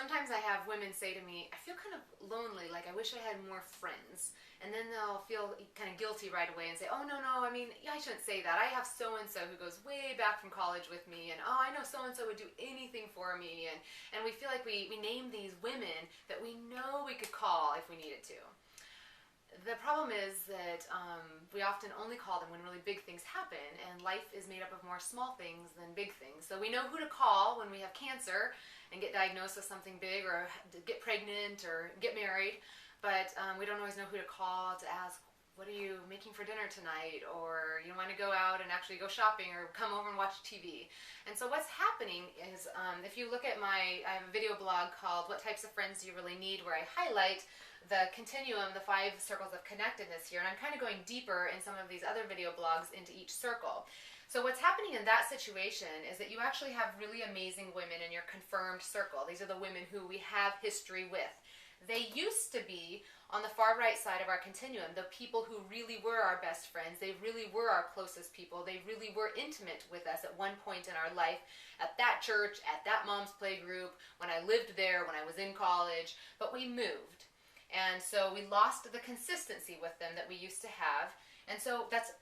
Sometimes I have women say to me, I feel kind of lonely, like I wish I had more friends. And then they'll feel kind of guilty right away and say, oh, no, I mean, yeah, I shouldn't say that. I have so-and-so who goes way back from college with me, and oh, I know so-and-so would do anything for me. And we feel like we name these women that we know we could call if we needed to. The problem is that we often only call them when really big things happen, and life is made up of more small things than big things. So we know who to call when we have cancer and get diagnosed with something big, or get pregnant or get married, but we don't always know who to call to ask, what are you making for dinner tonight? Or you want to go out and actually go shopping, or come over and watch TV. And so what's happening is, if you look at I have a video blog called What Types of Friends Do You Really Need, where I highlight the continuum, the 5 circles of connectedness here, and I'm kind of going deeper in some of these other video blogs into each circle. So what's happening in that situation is that you actually have really amazing women in your confirmed circle. These are the women who we have history with. They used to be on the far right side of our continuum, the people who really were our best friends. They really were our closest people. They really were intimate with us at one point in our life, at that church, at that mom's play group, when I lived there, when I was in college, but we moved. And so we lost the consistency with them that we used to have. And so that's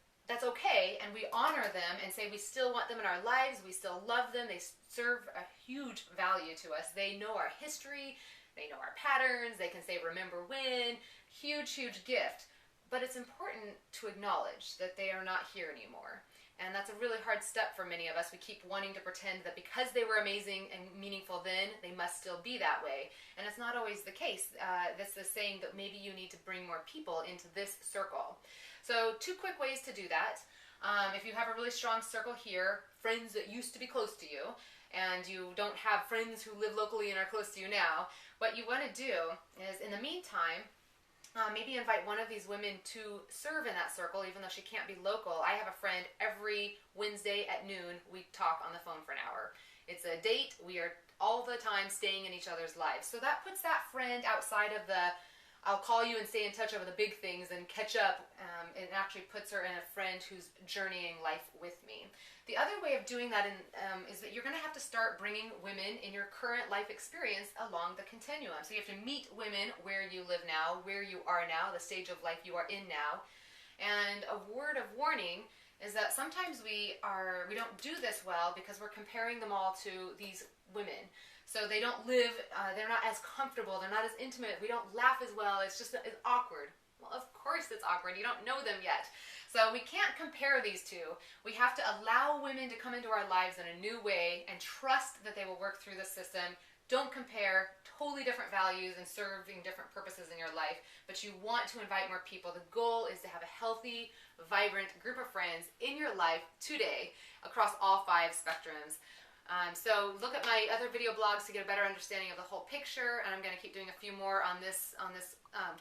okay, and we honor them and say we still want them in our lives, we still love them, they serve a huge value to us. They know our history, they know our patterns, they can say remember when, huge gift. But it's important to acknowledge that they are not here anymore. And that's a really hard step for many of us. We keep wanting to pretend that because they were amazing and meaningful then, they must still be that way. And it's not always the case. This is saying that maybe you need to bring more people into this circle. So 2 quick ways to do that. If you have a really strong circle here, friends that used to be close to you, and you don't have friends who live locally and are close to you now, what you want to do is, in the meantime, maybe invite one of these women to serve in that circle, even though she can't be local. I have a friend every Wednesday at noon, we talk on the phone for an hour. It's a date. We are all the time staying in each other's lives. So that puts that friend outside of the I'll call you and stay in touch over the big things and catch up. It actually puts her in a friend who's journeying life with me. The other way of doing that is that you're going to have to start bringing women in your current life experience along the continuum. So you have to meet women where you live now, where you are now, the stage of life you are in now. And a word of warning is that sometimes we don't do this well because we're comparing them all to these women. So they don't live, they're not as comfortable, they're not as intimate, we don't laugh as well, it's awkward. Well, of course it's awkward, you don't know them yet. So we can't compare these two. We have to allow women to come into our lives in a new way and trust that they will work through the system. Don't compare, totally different values and serving different purposes in your life, but you want to invite more people. The goal is to have a healthy, vibrant group of friends in your life today across all 5 spectrums. So look at my other video blogs to get a better understanding of the whole picture, and I'm going to keep doing a few more on this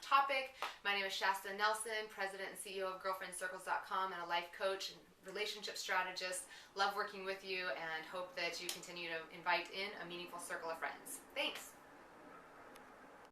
topic. My name is Shasta Nelson, President and CEO of GirlfriendCircles.com, and a life coach and relationship strategist. Love working with you and hope that you continue to invite in a meaningful circle of friends. Thanks.